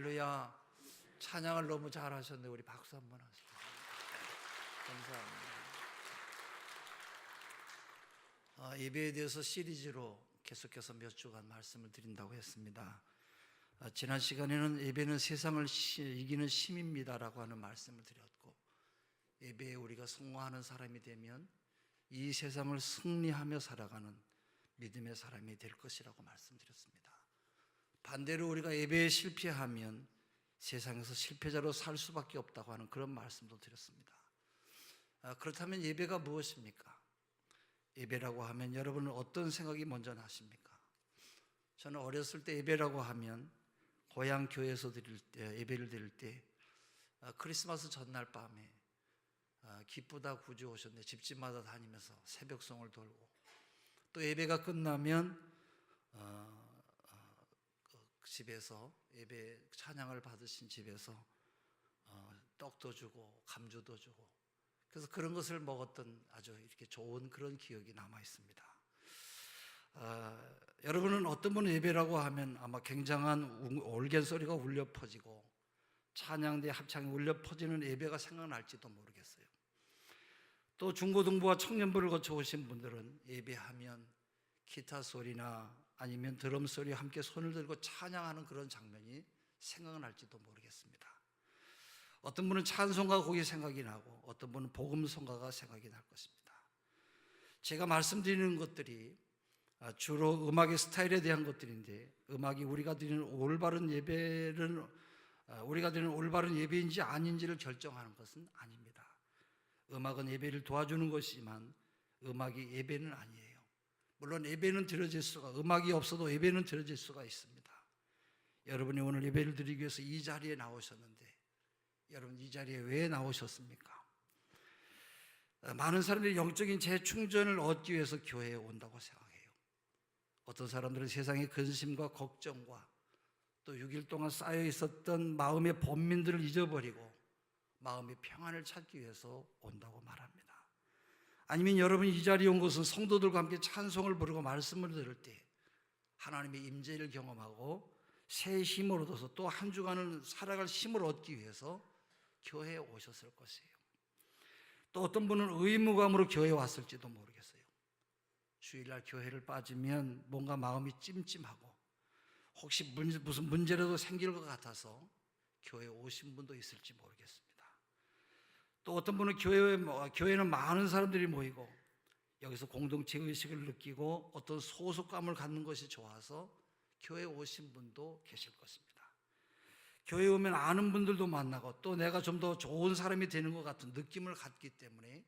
할렐루야. 찬양을 너무 잘하셨네. 우리 박수 한번 하시죠. 감사합니다. 예배에 대해서 시리즈로 계속해서 몇 주간 말씀을 드린다고 했습니다. 지난 시간에는 예배는 세상을 이기는 힘입니다라고 하는 말씀을 드렸고, 예배에 우리가 성공하는 사람이 되면 이 세상을 승리하며 살아가는 믿음의 사람이 될 것이라고 말씀드렸습니다. 반대로 우리가 예배에 실패하면 세상에서 실패자로 살 수밖에 없다고 하는 그런 말씀도 드렸습니다. 그렇다면 예배가 무엇입니까? 예배라고 하면 여러분은 어떤 생각이 먼저 나십니까? 저는 어렸을 때 예배라고 하면 고향 교회에서 예배를 드릴 때 크리스마스 전날 밤에 기쁘다 구주 오셨네 집집마다 다니면서 새벽송을 돌고, 또 예배가 끝나면 집에서 예배 찬양을 받으신 집에서 떡도 주고 감주도 주고, 그래서 그런 것을 먹었던 아주 이렇게 좋은 그런 기억이 남아 있습니다. 여러분은 어떤 분은 예배라고 하면 아마 굉장한 올겐 소리가 울려 퍼지고 찬양대 합창이 울려 퍼지는 예배가 생각날지도 모르겠어요. 또 중고등부와 청년부를 거쳐 오신 분들은 예배하면 기타 소리나 아니면 드럼 소리와 함께 손을 들고 찬양하는 그런 장면이 생각날지도 모르겠습니다. 어떤 분은 찬송가 곡이 생각이 나고 어떤 분은 복음성가가 생각이 날 것입니다. 제가 말씀드리는 것들이 주로 음악의 스타일에 대한 것들인데, 음악이 우리가 드리는 올바른 예배인지 아닌지를 결정하는 것은 아닙니다. 음악은 예배를 도와주는 것이지만 음악이 예배는 아니에요. 물론 예배는 드려질 수가, 음악이 없어도 예배는 드려질 수가 있습니다. 여러분이 오늘 예배를 드리기 위해서 이 자리에 나오셨는데, 여러분 이 자리에 왜 나오셨습니까? 많은 사람들이 영적인 재충전을 얻기 위해서 교회에 온다고 생각해요. 어떤 사람들은 세상의 근심과 걱정과 또 6일 동안 쌓여 있었던 마음의 번민들을 잊어버리고 마음의 평안을 찾기 위해서 온다고 말합니다. 아니면 여러분이 이 자리에 온 것은 성도들과 함께 찬송을 부르고 말씀을 들을 때 하나님의 임재를 경험하고 새 힘을 얻어서 또 한 주간을 살아갈 힘을 얻기 위해서 교회에 오셨을 것이에요. 또 어떤 분은 의무감으로 교회에 왔을지도 모르겠어요. 주일날 교회를 빠지면 뭔가 마음이 찜찜하고 혹시 무슨 문제라도 생길 것 같아서 교회에 오신 분도 있을지 모르겠습니다. 또 어떤 분은 교회는 많은 사람들이 모이고 여기서 공동체 의식을 느끼고 어떤 소속감을 갖는 것이 좋아서 교회에 오신 분도 계실 것입니다. 교회에 오면 아는 분들도 만나고 또 내가 좀 더 좋은 사람이 되는 것 같은 느낌을 갖기 때문에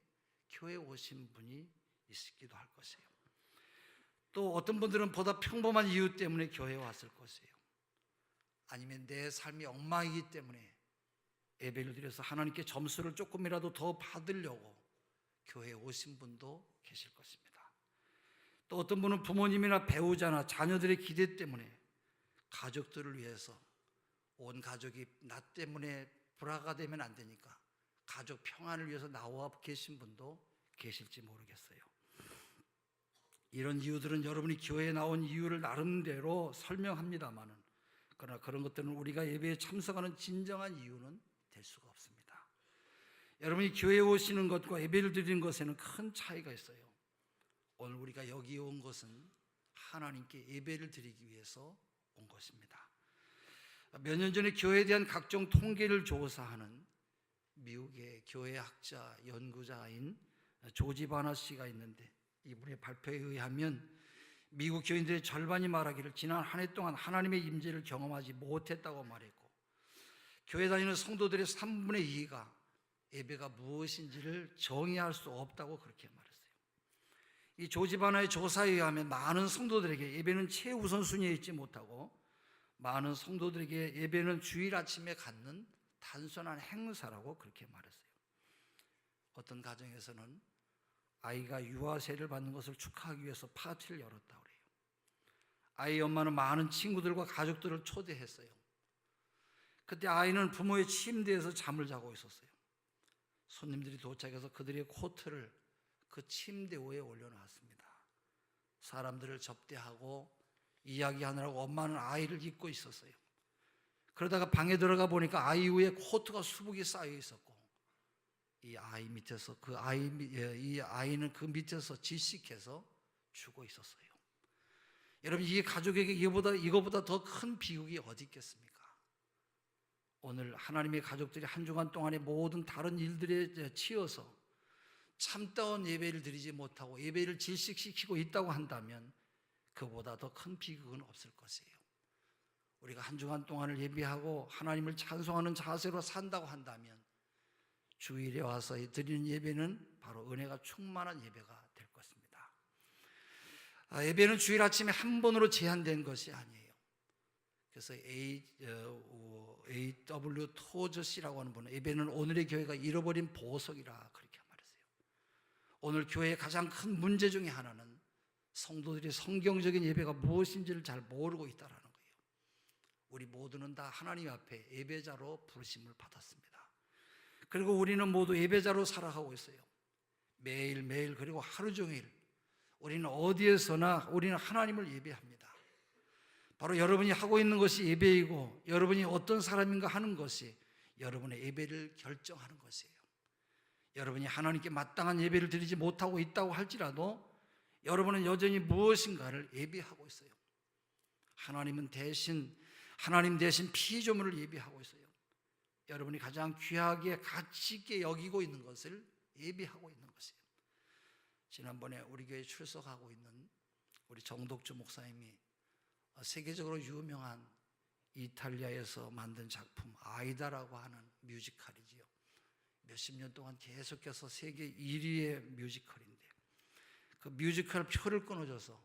교회에 오신 분이 있기도 할 것이에요. 또 어떤 분들은 보다 평범한 이유 때문에 교회에 왔을 것이에요. 아니면 내 삶이 엉망이기 때문에 예배를 드려서 하나님께 점수를 조금이라도 더 받으려고 교회에 오신 분도 계실 것입니다. 또 어떤 분은 부모님이나 배우자나 자녀들의 기대 때문에 가족들을 위해서, 온 가족이 나 때문에 불화가 되면 안 되니까 가족 평안을 위해서 나와 계신 분도 계실지 모르겠어요. 이런 이유들은 여러분이 교회에 나온 이유를 나름대로 설명합니다만은, 그러나 그런 것들은 우리가 예배에 참석하는 진정한 이유는 될 수가 없습니다. 여러분이 교회에 오시는 것과 예배를 드리는 것에는 큰 차이가 있어요. 오늘 우리가 여기 온 것은 하나님께 예배를 드리기 위해서 온 것입니다. 몇 년 전에 교회에 대한 각종 통계를 조사하는 미국의 교회학자 연구자인 조지 바나 씨가 있는데, 이분의 발표에 의하면 미국 교인들의 절반이 말하기를 지난 한 해 동안 하나님의 임재를 경험하지 못했다고 말했고, 교회 다니는 성도들의 3분의 2가 예배가 무엇인지를 정의할 수 없다고 그렇게 말했어요. 이 조지 바나의 조사에 의하면 많은 성도들에게 예배는 최우선순위에 있지 못하고 많은 성도들에게 예배는 주일 아침에 갖는 단순한 행사라고 그렇게 말했어요. 어떤 가정에서는 아이가 유아세를 받는 것을 축하하기 위해서 파티를 열었다고 그래요. 아이 엄마는 많은 친구들과 가족들을 초대했어요. 그때 아이는 부모의 침대에서 잠을 자고 있었어요. 손님들이 도착해서 그들의 코트를 그 침대 위에 올려놨습니다. 사람들을 접대하고 이야기하느라고 엄마는 아이를 잊고 있었어요. 그러다가 방에 들어가 보니까 아이 위에 코트가 수북이 쌓여 있었고, 이 아이 밑에서 이 아이는 그 밑에서 질식해서 죽어 있었어요. 여러분, 이 가족에게 이거보다 더 큰 비극이 어디 있겠습니까? 오늘 하나님의 가족들이 한 주간 동안의 모든 다른 일들에 치여서 참다운 예배를 드리지 못하고 예배를 질식시키고 있다고 한다면 그보다 더 큰 비극은 없을 것이에요. 우리가 한 주간 동안을 예배하고 하나님을 찬송하는 자세로 산다고 한다면 주일에 와서 드리는 예배는 바로 은혜가 충만한 예배가 될 것입니다. 예배는 주일 아침에 한 번으로 제한된 것이 아니에요. 그래서 A.W. 토저씨라고 하는 분은 예배는 오늘의 교회가 잃어버린 보석이라 그렇게 말했어요. 오늘 교회의 가장 큰 문제 중에 하나는 성도들이 성경적인 예배가 무엇인지를 잘 모르고 있다는 거예요. 우리 모두는 다 하나님 앞에 예배자로 부르심을 받았습니다. 그리고 우리는 모두 예배자로 살아가고 있어요. 매일매일, 그리고 하루 종일 우리는 어디에서나 우리는 하나님을 예배합니다. 바로 여러분이 하고 있는 것이 예배이고, 여러분이 어떤 사람인가 하는 것이 여러분의 예배를 결정하는 것이에요. 여러분이 하나님께 마땅한 예배를 드리지 못하고 있다고 할지라도 여러분은 여전히 무엇인가를 예배하고 있어요. 하나님 대신 피조물을 예배하고 있어요. 여러분이 가장 귀하게 가치 있게 여기고 있는 것을 예배하고 있는 것이에요. 지난번에 우리 교회에 출석하고 있는 우리 정독주 목사님이 세계적으로 유명한 이탈리아에서 만든 작품 아이다라고 하는 뮤지컬이지요. 몇십 년 동안 계속해서 세계 1위의 뮤지컬인데, 그 뮤지컬 표를 끊어줘서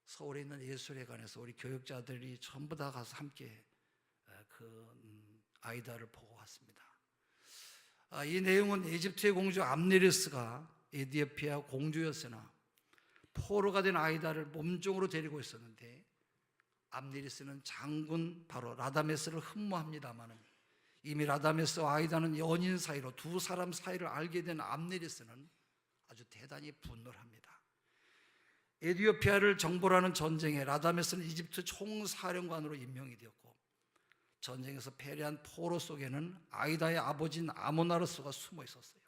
서울에 있는 예술회관에서 우리 교육자들이 전부 다 가서 함께 아이다를 보고 왔습니다. 이 내용은 이집트의 공주 암네리스가 에티오피아 공주였으나 포로가 된 아이다를 몸종으로 데리고 있었는데, 암네리스는 장군 바로 라다메스를 흠모합니다마는 이미 라다메스와 아이다는 연인 사이로 두 사람 사이를 알게 된 암네리스는 아주 대단히 분노를 합니다. 에티오피아를 정벌하는 전쟁에 라다메스는 이집트 총사령관으로 임명이 되었고, 전쟁에서 패배한 포로 속에는 아이다의 아버지인 아모나르스가 숨어 있었어요.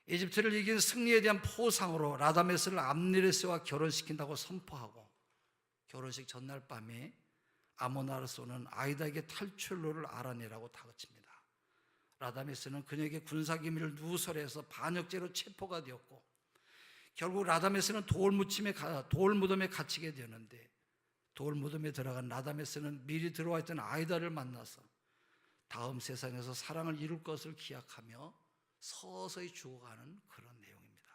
이집트를 이긴 승리에 대한 포상으로 라다메스를 암네리스와 결혼시킨다고 선포하고, 결혼식 전날 밤에 아모나르스는 아이다에게 탈출로를 알아내라고 다그칩니다. 라다메스는 그녀에게 군사기밀을 누설해서 반역죄로 체포가 되었고, 결국 라다메스는 돌무덤에 갇히게 되었는데, 돌무덤에 들어간 라다메스는 미리 들어와 있던 아이다를 만나서 다음 세상에서 사랑을 이룰 것을 기약하며 서서히 죽어가는 그런 내용입니다.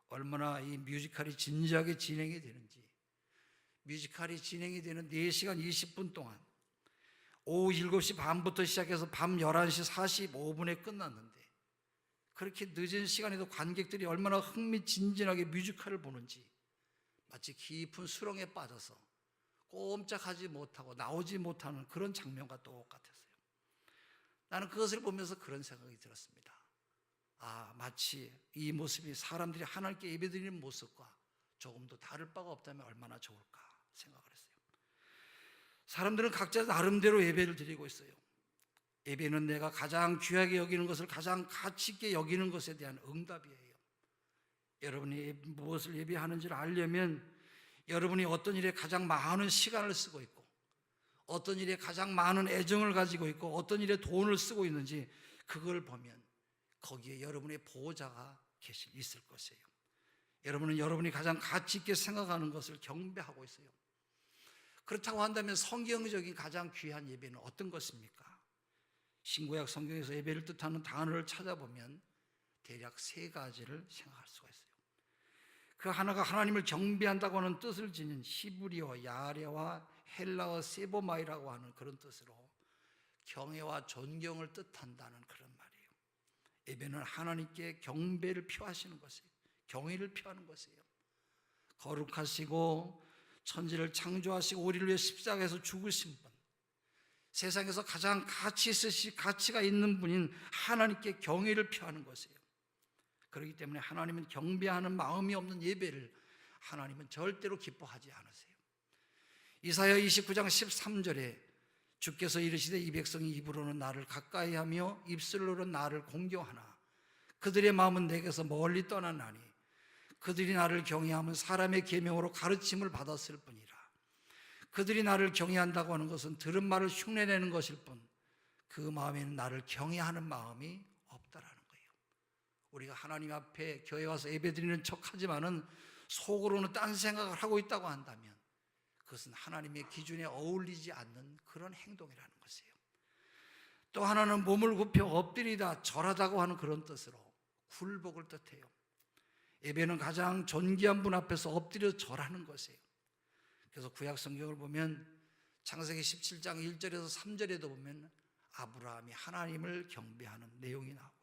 얼마나 이 뮤지컬이 진지하게 진행이 되는지, 뮤지컬이 진행이 되는 4시간 20분 동안 오후 7시 반부터 시작해서 밤 11시 45분에 끝났는데, 그렇게 늦은 시간에도 관객들이 얼마나 흥미진진하게 뮤지컬을 보는지 마치 깊은 수렁에 빠져서 꼼짝하지 못하고 나오지 못하는 그런 장면과 똑같았어요. 나는 그것을 보면서 그런 생각이 들었습니다. 마치 이 모습이 사람들이 하나님께 예배드리는 모습과 조금도 다를 바가 없다면 얼마나 좋을까 생각을 했어요. 사람들은 각자 나름대로 예배를 드리고 있어요. 예배는 내가 가장 귀하게 여기는 것을 가장 가치 있게 여기는 것에 대한 응답이에요. 여러분이 무엇을 예배하는지를 알려면 여러분이 어떤 일에 가장 많은 시간을 쓰고 있고, 어떤 일에 가장 많은 애정을 가지고 있고, 어떤 일에 돈을 쓰고 있는지 그걸 보면 거기에 여러분의 보호자가 있을 것이에요. 여러분은 여러분이 가장 가치 있게 생각하는 것을 경배하고 있어요. 그렇다고 한다면 성경적인 가장 귀한 예배는 어떤 것입니까? 신구약 성경에서 예배를 뜻하는 단어를 찾아보면 대략 3가지를 생각할 수가 있어요. 그 하나가 하나님을 경배한다고 하는 뜻을 지닌 히브리어 야레와 헬라어 세보마이라고 하는 그런 뜻으로 경외와 존경을 뜻한다는 그런 말이에요. 예배는 하나님께 경배를 표하시는 것이에요. 경외를 표하는 것이에요. 거룩하시고 천지를 창조하시고 우리를 위해 십자가에서 죽으신 분, 세상에서 가장 가치가 있는 분인 하나님께 경외를 표하는 것이에요. 그렇기 때문에 하나님은 경배하는 마음이 없는 예배를 하나님은 절대로 기뻐하지 않으세요. 이사야 29장 13절에 주께서 이르시되 이 백성이 입으로는 나를 가까이하며 입술로는 나를 공경하나 그들의 마음은 내게서 멀리 떠나나니 그들이 나를 경외하면 사람의 계명으로 가르침을 받았을 뿐이라. 그들이 나를 경외한다고 하는 것은 들은 말을 흉내내는 것일 뿐 그 마음에는 나를 경외하는 마음이 없다라는 거예요. 우리가 하나님 앞에 교회 와서 예배드리는 척하지만은 속으로는 딴 생각을 하고 있다고 한다면 그것은 하나님의 기준에 어울리지 않는 그런 행동이라는 것이에요. 또 하나는 몸을 굽혀 엎드리다 절하다고 하는 그런 뜻으로 굴복을 뜻해요. 예배는 가장 존귀한 분 앞에서 엎드려 절하는 것이에요. 그래서 구약 성경을 보면 창세기 17장 1절에서 3절에도 보면 아브라함이 하나님을 경배하는 내용이 나오고요.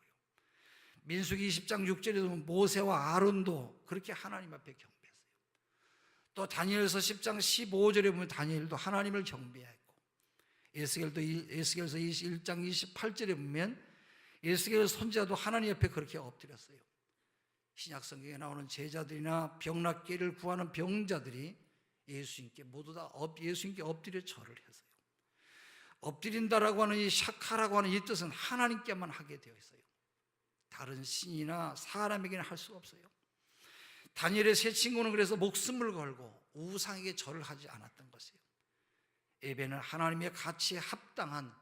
민수기 20장 6절에도 보면 모세와 아론도 그렇게 하나님 앞에 경배했어요. 또 다니엘서 10장 15절에 보면 다니엘도 하나님을 경배했고, 에스겔서 21장 28절에 보면 에스겔 선지자도 하나님 앞에 그렇게 엎드렸어요. 신약 성경에 나오는 제자들이나 병낫기를 구하는 병자들이 예수님께 모두 다 예수님께 엎드려 절을 했어요. 엎드린다라고 하는 이 샤카라고 하는 이 뜻은 하나님께만 하게 되어 있어요. 다른 신이나 사람에게는 할 수가 없어요. 다니엘의 세 친구는 그래서 목숨을 걸고 우상에게 절을 하지 않았던 것이에요. 예배는 하나님의 가치에 합당한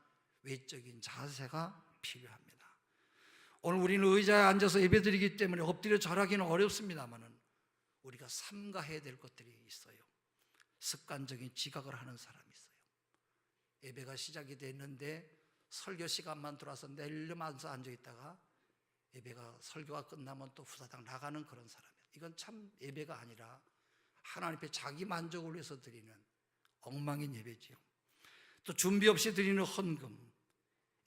외적인 자세가 필요합니다. 오늘 우리는 의자에 앉아서 예배드리기 때문에 엎드려 절하기는 어렵습니다만은 우리가 삼가해야 될 것들이 있어요. 습관적인 지각을 하는 사람이 있어요. 예배가 시작이 됐는데 설교 시간만 들어와서 낼름안서 앉아있다가 예배가 설교가 끝나면 또 후다닥 나가는 그런 사람이에요. 이건 참 예배가 아니라 하나님 앞에 자기 만족을 위해서 드리는 엉망인 예배지요. 또 준비 없이 드리는 헌금,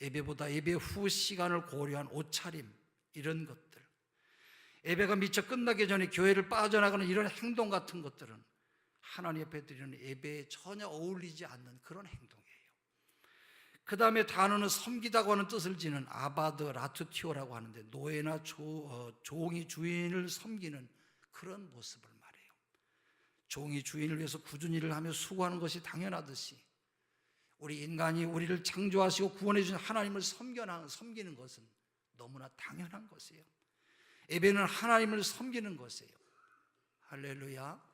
예배보다 예배 후 시간을 고려한 옷차림, 이런 것들, 예배가 미처 끝나기 전에 교회를 빠져나가는 이런 행동 같은 것들은 하나님 앞에 드리는 예배에 전혀 어울리지 않는 그런 행동이에요. 그 다음에 단어는 섬기다고 하는 뜻을 지는 아바드 라투티오라고 하는데 노예나 종이 주인을 섬기는 그런 모습을 말해요. 종이 주인을 위해서 꾸준히 일을 하며 수고하는 것이 당연하듯이 우리 인간이 우리를 창조하시고 구원해 주신 하나님을 섬기는 것은 너무나 당연한 것이에요. 예배는 하나님을 섬기는 것이에요. 할렐루야.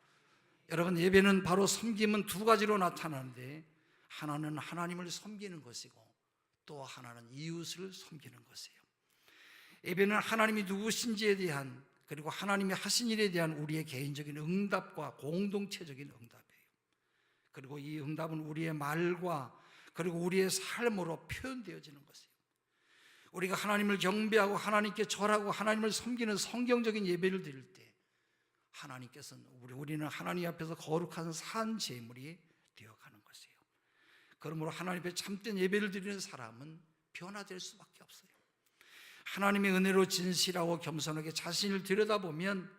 여러분, 예배는 바로 섬김은 두 가지로 나타나는데 하나는 하나님을 섬기는 것이고 또 하나는 이웃을 섬기는 것이에요. 예배는 하나님이 누구신지에 대한, 그리고 하나님이 하신 일에 대한 우리의 개인적인 응답과 공동체적인 응답이에요. 그리고 이 응답은 우리의 말과 그리고 우리의 삶으로 표현되어지는 것이에요. 우리가 하나님을 경배하고 하나님께 절하고 하나님을 섬기는 성경적인 예배를 드릴 때 하나님께서는 우리는 하나님 앞에서 거룩한 산 제물이 되어가는 것이에요. 그러므로 하나님 앞에 참된 예배를 드리는 사람은 변화될 수밖에 없어요. 하나님의 은혜로 진실하고 겸손하게 자신을 들여다보면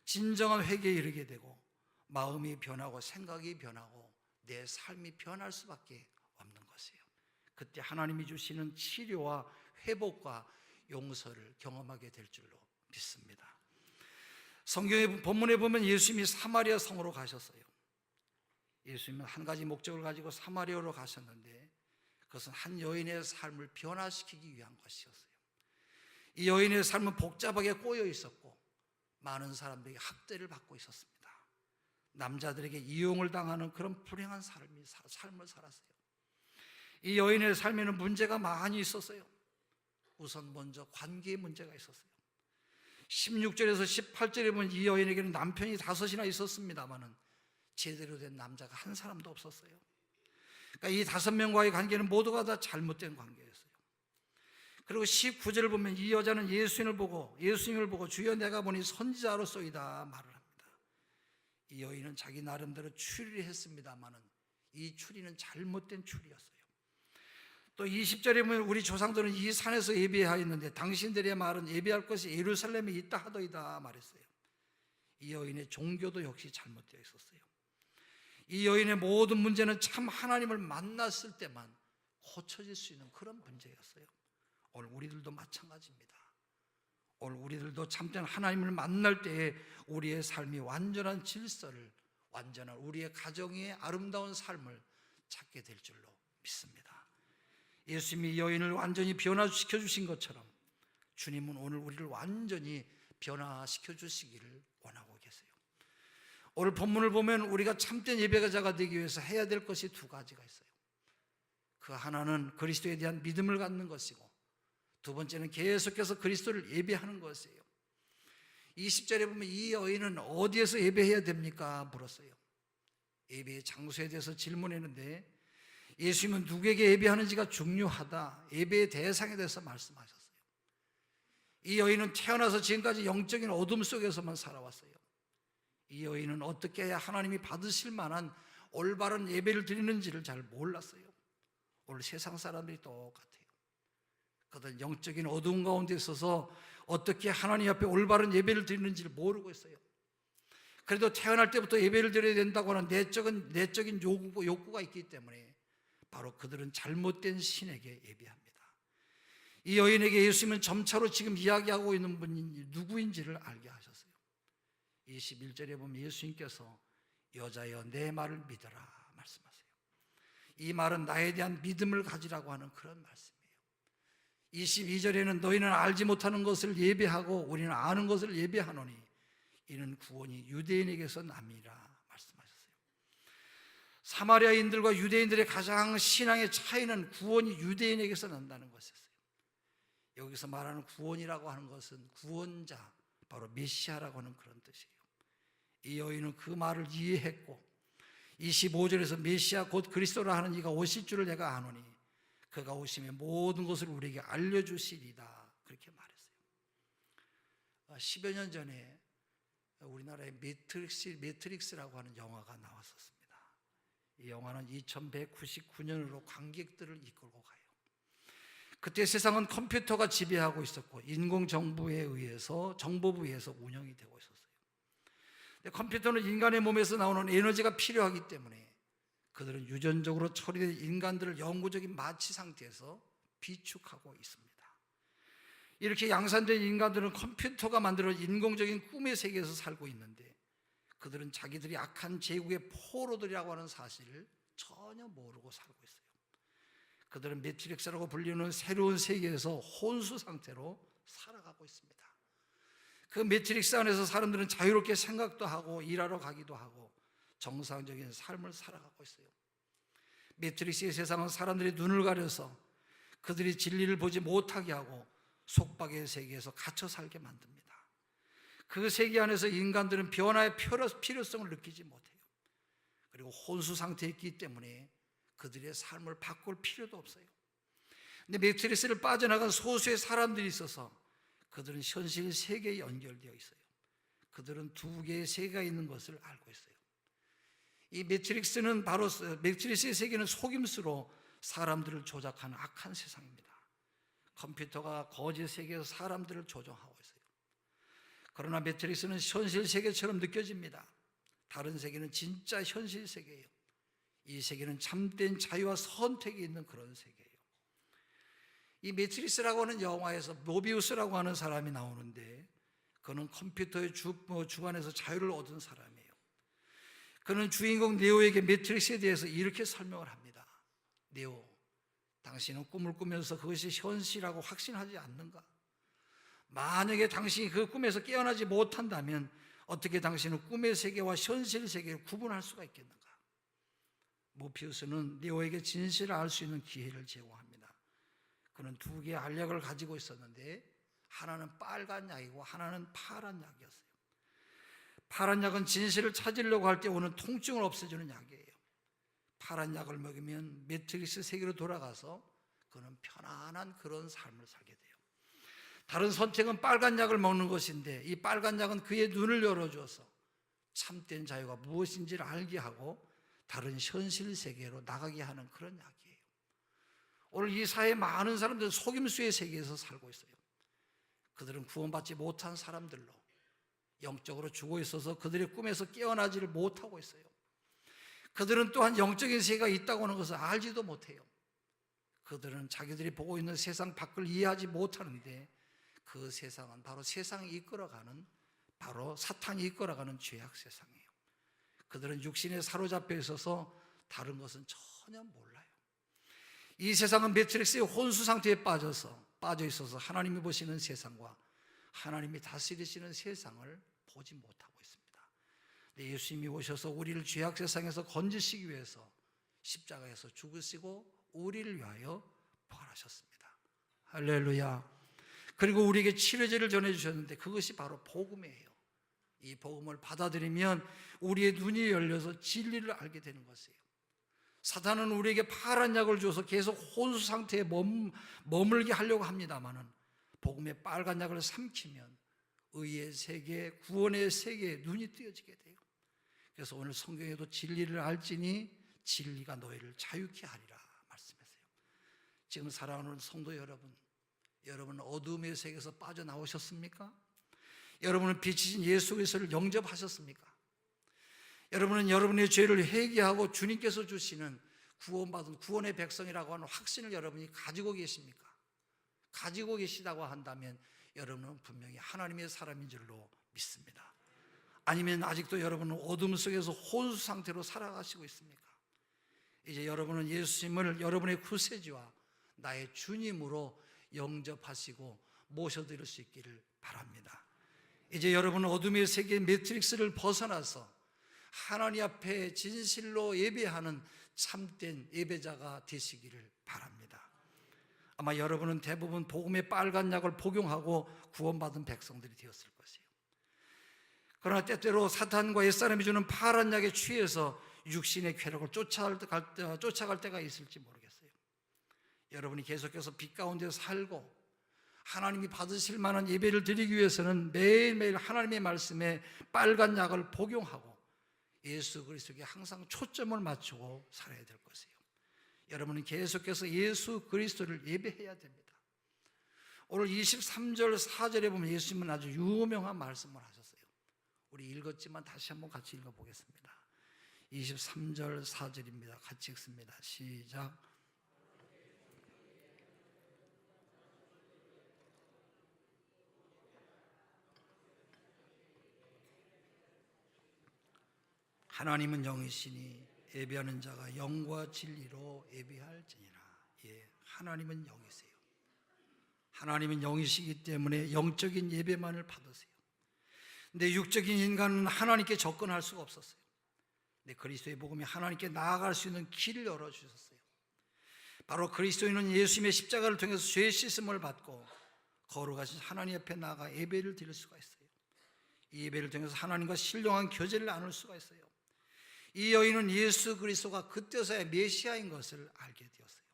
진정한 회개에 이르게 되고 마음이 변하고 생각이 변하고 내 삶이 변할 수밖에 없는 것이에요. 그때 하나님이 주시는 치료와 회복과 용서를 경험하게 될 줄로 믿습니다. 성경의 본문에 보면 예수님이 사마리아 성으로 가셨어요. 예수님은 한 가지 목적을 가지고 사마리아로 가셨는데 그것은 한 여인의 삶을 변화시키기 위한 것이었어요. 이 여인의 삶은 복잡하게 꼬여 있었고 많은 사람들에게 학대를 받고 있었습니다. 남자들에게 이용을 당하는 그런 불행한 삶을 살았어요. 이 여인의 삶에는 문제가 많이 있었어요. 우선 먼저 관계의 문제가 있었어요. 16절에서 18절에 보면 이 여인에게는 남편이 5이나 있었습니다만은 제대로 된 남자가 한 사람도 없었어요. 그러니까 이 5명과의 관계는 모두가 다 잘못된 관계였어요. 그리고 19절을 보면 이 여자는 예수님을 보고 주여 내가 보니 선지자로소이다 말을 합니다. 이 여인은 자기 나름대로 추리를 했습니다만은 이 추리는 잘못된 추리였어요. 또 20절에 보면 우리 조상들은 이 산에서 예배하였는데 당신들의 말은 예배할 것이 예루살렘에 있다 하더이다 말했어요. 이 여인의 종교도 역시 잘못되어 있었어요. 이 여인의 모든 문제는 참 하나님을 만났을 때만 고쳐질 수 있는 그런 문제였어요. 오늘 우리들도 마찬가지입니다. 오늘 우리들도 참된 하나님을 만날 때에 우리의 삶이 완전한 질서를, 완전한 우리의 가정의 아름다운 삶을 찾게 될 줄로 믿습니다. 예수님이 이 여인을 완전히 변화시켜 주신 것처럼 주님은 오늘 우리를 완전히 변화시켜 주시기를 원하고 계세요. 오늘 본문을 보면 우리가 참된 예배자가 되기 위해서 해야 될 것이 두 가지가 있어요. 그 하나는 그리스도에 대한 믿음을 갖는 것이고, 두 번째는 계속해서 그리스도를 예배하는 것이에요. 20절에 보면 이 여인은 어디에서 예배해야 됩니까? 물었어요. 예배의 장소에 대해서 질문했는데 예수님은 누구에게 예배하는지가 중요하다, 예배의 대상에 대해서 말씀하셨어요. 이 여인은 태어나서 지금까지 영적인 어둠 속에서만 살아왔어요. 이 여인은 어떻게 해야 하나님이 받으실 만한 올바른 예배를 드리는지를 잘 몰랐어요. 오늘 세상 사람들이 똑같아요. 그들은 영적인 어두운 가운데 있어서 어떻게 하나님 앞에 올바른 예배를 드리는지를 모르고 있어요. 그래도 태어날 때부터 예배를 드려야 된다고 하는 내적인 욕구가 있기 때문에 바로 그들은 잘못된 신에게 예배합니다. 이 여인에게 예수님은 점차로 지금 이야기하고 있는 분이 누구인지를 알게 하셨어요. 21절에 보면 예수님께서 여자여 내 말을 믿어라 말씀하세요. 이 말은 나에 대한 믿음을 가지라고 하는 그런 말씀이에요. 22절에는 너희는 알지 못하는 것을 예배하고 우리는 아는 것을 예배하노니 이는 구원이 유대인에게서 남이라 말씀하셨어요. 사마리아인들과 유대인들의 가장 신앙의 차이는 구원이 유대인에게서 난다는 것이었어요. 여기서 말하는 구원이라고 하는 것은 구원자, 바로 메시아라고 하는 그런 뜻이에요. 이 여인은 그 말을 이해했고 25절에서 메시아 곧 그리스도라 하는 이가 오실 줄을 내가 아노니 그가 오시면 모든 것을 우리에게 알려주시리다, 그렇게 말했어요. 10여 년 전에 우리나라에 매트릭스라고 하는 영화가 나왔었습니다. 이 영화는 2199년으로 관객들을 이끌고 가요. 그때 세상은 컴퓨터가 지배하고 있었고 인공정보부에 의해서 운영이 되고 있었어요. 컴퓨터는 인간의 몸에서 나오는 에너지가 필요하기 때문에 그들은 유전적으로 처리된 인간들을 영구적인 마취 상태에서 비축하고 있습니다. 이렇게 양산된 인간들은 컴퓨터가 만들어낸 인공적인 꿈의 세계에서 살고 있는데 그들은 자기들이 악한 제국의 포로들이라고 하는 사실을 전혀 모르고 살고 있어요. 그들은 매트릭스라고 불리는 새로운 세계에서 혼수 상태로 살아가고 있습니다. 그 매트릭스 안에서 사람들은 자유롭게 생각도 하고 일하러 가기도 하고 정상적인 삶을 살아가고 있어요. 매트릭스의 세상은 사람들의 눈을 가려서 그들이 진리를 보지 못하게 하고 속박의 세계에서 갇혀 살게 만듭니다. 그 세계 안에서 인간들은 변화의 필요성을 느끼지 못해요. 그리고 혼수 상태에 있기 때문에 그들의 삶을 바꿀 필요도 없어요. 근데 매트릭스를 빠져나간 소수의 사람들이 있어서 그들은 현실 세계에 연결되어 있어요. 그들은 두 개의 세계가 있는 것을 알고 있어요. 이 매트릭스의 세계는 속임수로 사람들을 조작하는 악한 세상입니다. 컴퓨터가 거짓 세계에서 사람들을 조종하고 있어요. 그러나 매트릭스는 현실 세계처럼 느껴집니다. 다른 세계는 진짜 현실 세계예요. 이 세계는 참된 자유와 선택이 있는 그런 세계예요. 이 매트릭스라고 하는 영화에서 모비우스라고 하는 사람이 나오는데 그는 컴퓨터의 주관에서 자유를 얻은 사람이에요. 그는 주인공 네오에게 매트릭스에 대해서 이렇게 설명을 합니다. 네오, 당신은 꿈을 꾸면서 그것이 현실이라고 확신하지 않는가? 만약에 당신이 그 꿈에서 깨어나지 못한다면 어떻게 당신은 꿈의 세계와 현실 세계를 구분할 수가 있겠는가? 모피우스는 네오에게 진실을 알 수 있는 기회를 제공합니다. 그는 두 개의 알약을 가지고 있었는데 하나는 빨간 약이고 하나는 파란 약이었어요. 파란 약은 진실을 찾으려고 할 때 오는 통증을 없애주는 약이에요. 파란 약을 먹으면 매트릭스 세계로 돌아가서 그는 편안한 그런 삶을 살게 돼요. 다른 선택은 빨간 약을 먹는 것인데 이 빨간 약은 그의 눈을 열어주어서 참된 자유가 무엇인지를 알게 하고 다른 현실 세계로 나가게 하는 그런 약이에요. 오늘 이 사회에 많은 사람들은 속임수의 세계에서 살고 있어요. 그들은 구원받지 못한 사람들로 영적으로 죽어 있어서 그들의 꿈에서 깨어나지를 못하고 있어요. 그들은 또한 영적인 세계가 있다고 하는 것을 알지도 못해요. 그들은 자기들이 보고 있는 세상 밖을 이해하지 못하는데 그 세상은 바로 세상이 이끌어가는, 바로 사탄이 이끌어가는 죄악 세상이에요. 그들은 육신에 사로잡혀 있어서 다른 것은 전혀 몰라요. 이 세상은 매트릭스의 혼수 상태에 빠져 있어서 하나님이 보시는 세상과 하나님이 다스리시는 세상을 보지 못하고 있습니다. 예수님이 오셔서 우리를 죄악 세상에서 건지시기 위해서 십자가에서 죽으시고 우리를 위하여 부활하셨습니다. 할렐루야. 그리고 우리에게 치료제를 전해주셨는데 그것이 바로 복음이에요. 이 복음을 받아들이면 우리의 눈이 열려서 진리를 알게 되는 것이에요. 사탄은 우리에게 파란 약을 주어서 계속 혼수 상태에 머물게 하려고 합니다마는 복음의 빨간 약을 삼키면 의의 세계, 구원의 세계에 눈이 뜨여지게 돼요. 그래서 오늘 성경에도 진리를 알지니 진리가 너희를 자유케 하리라 말씀하세요. 지금 사랑하는 성도 여러분, 여러분은 어둠의 세계에서 빠져나오셨습니까? 여러분은 빛이신 예수 그리스도를 영접하셨습니까? 여러분은 여러분의 죄를 회개하고 주님께서 주시는 구원받은 구원의 백성이라고 하는 확신을 여러분이 가지고 계십니까? 가지고 계시다고 한다면 여러분은 분명히 하나님의 사람인 줄로 믿습니다. 아니면 아직도 여러분은 어둠 속에서 혼수 상태로 살아가시고 있습니까? 이제 여러분은 예수님을 여러분의 구세주와 나의 주님으로 영접하시고 모셔드릴 수 있기를 바랍니다. 이제 여러분은 어둠의 세계 매트릭스를 벗어나서 하나님 앞에 진실로 예배하는 참된 예배자가 되시기를 바랍니다. 아마 여러분은 대부분 복음의 빨간 약을 복용하고 구원받은 백성들이 되었을 것이에요. 그러나 때때로 사탄과 옛사람이 주는 파란 약에 취해서 육신의 쾌락을 쫓아갈 때가 있을지 모르겠어요. 여러분이 계속해서 빛 가운데 살고 하나님이 받으실 만한 예배를 드리기 위해서는 매일매일 하나님의 말씀에 빨간 약을 복용하고 예수 그리스도에게 항상 초점을 맞추고 살아야 될 것이에요. 여러분은 계속해서 예수 그리스도를 예배해야 됩니다. 오늘 23절 4절에 보면 예수님은 아주 유명한 말씀을 하셨어요. 우리 읽었지만 다시 한번 같이 읽어보겠습니다. 23절 4절입니다. 같이 읽습니다. 시작. 하나님은 영이시니 예배하는 자가 영과 진리로 예배할지니라. 예, 하나님은 영이세요. 하나님은 영이시기 때문에 영적인 예배만을 받으세요. 근데 육적인 인간은 하나님께 접근할 수가 없었어요. 근데 그리스도의 복음이 하나님께 나아갈 수 있는 길을 열어주셨어요. 바로 그리스도인은 예수님의 십자가를 통해서 죄 씻음을 받고 거룩하신 하나님 앞에 나아가 예배를 드릴 수가 있어요. 이 예배를 통해서 하나님과 신령한 교제를 나눌 수가 있어요. 이 여인은 예수 그리스도가 그때서야 메시아인 것을 알게 되었어요.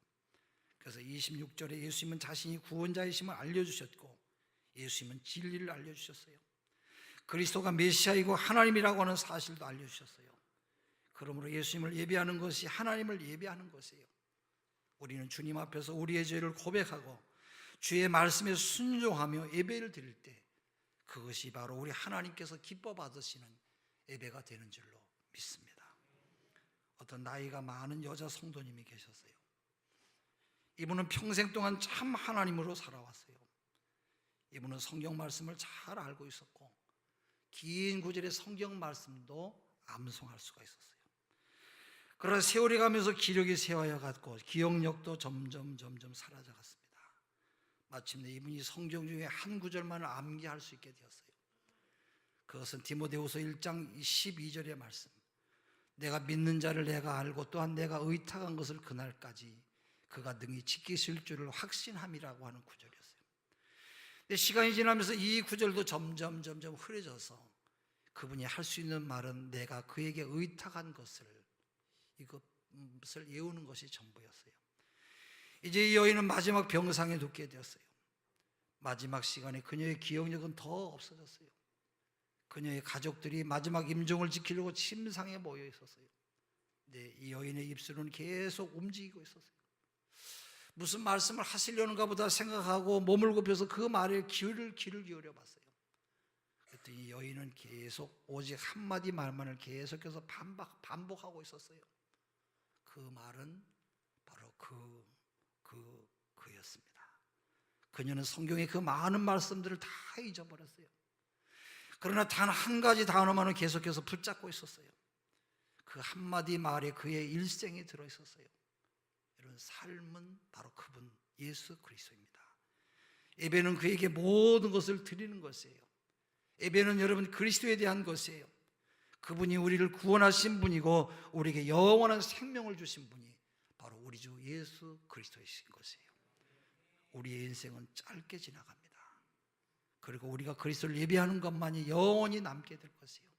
그래서 26절에 예수님은 자신이 구원자이심을 알려주셨고 예수님은 진리를 알려주셨어요. 그리스도가 메시아이고 하나님이라고 하는 사실도 알려주셨어요. 그러므로 예수님을 예배하는 것이 하나님을 예배하는 것이에요. 우리는 주님 앞에서 우리의 죄를 고백하고 주의 말씀에 순종하며 예배를 드릴 때 그것이 바로 우리 하나님께서 기뻐 받으시는 예배가 되는 줄로 믿습니다. 어떤 나이가 많은 여자 성도님이 계셨어요. 이분은 평생 동안 참 하나님으로 살아왔어요. 이분은 성경 말씀을 잘 알고 있었고 긴 구절의 성경 말씀도 암송할 수가 있었어요. 그러나 세월이 가면서 기력이 쇠하여 갔고 기억력도 점점 사라져갔습니다. 마침내 이분이 성경 중에 한 구절만을 암기할 수 있게 되었어요. 그것은 디모데후서 1장 12절의 말씀. 내가 믿는 자를 내가 알고 또한 내가 의탁한 것을 그날까지 그가 능히 지키실 줄을 확신함이라고 하는 구절이었어요. 근데 시간이 지나면서 이 구절도 점점 흐려져서 그분이 할 수 있는 말은 내가 그에게 의탁한 것을 이것을 외우는 것이 전부였어요. 이제 이 여인은 마지막 병상에 눕게 되었어요. 마지막 시간에 그녀의 기억력은 더 없어졌어요. 그녀의 가족들이 마지막 임종을 지키려고 침상에 모여 있었어요. 근데 이 여인의 입술은 계속 움직이고 있었어요. 무슨 말씀을 하시려는가 보다 생각하고 몸을 굽혀서 그 말에 귀를 기울여 봤어요. 그랬더니 이 여인은 계속 오직 한마디 말만을 계속해서 반복하고 있었어요. 그 말은 바로 그였습니다. 그녀는 성경의 그 많은 말씀들을 다 잊어버렸어요. 그러나 단 한 가지 단어만은 계속해서 붙잡고 있었어요. 그 한마디 말에 그의 일생이 들어있었어요. 여러분, 삶은 바로 그분 예수 그리스도입니다. 예배는 그에게 모든 것을 드리는 것이에요. 예배는 여러분 그리스도에 대한 것이에요. 그분이 우리를 구원하신 분이고 우리에게 영원한 생명을 주신 분이 바로 우리 주 예수 그리스도이신 것이에요. 우리의 인생은 짧게 지나갑니다. 그리고 우리가 그리스도를 예배하는 것만이 영원히 남게 될 것이에요.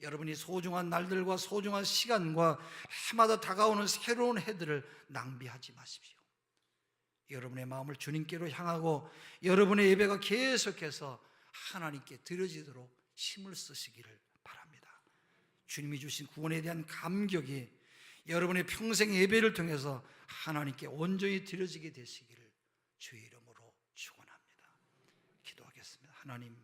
여러분이 소중한 날들과 소중한 시간과 해마다 다가오는 새로운 해들을 낭비하지 마십시오. 여러분의 마음을 주님께로 향하고 여러분의 예배가 계속해서 하나님께 드려지도록 힘을 쓰시기를 바랍니다. 주님이 주신 구원에 대한 감격이 여러분의 평생 예배를 통해서 하나님께 온전히 드려지게 되시기를 주의 이름으로 축원합니다. 기도하겠습니다. 하나님,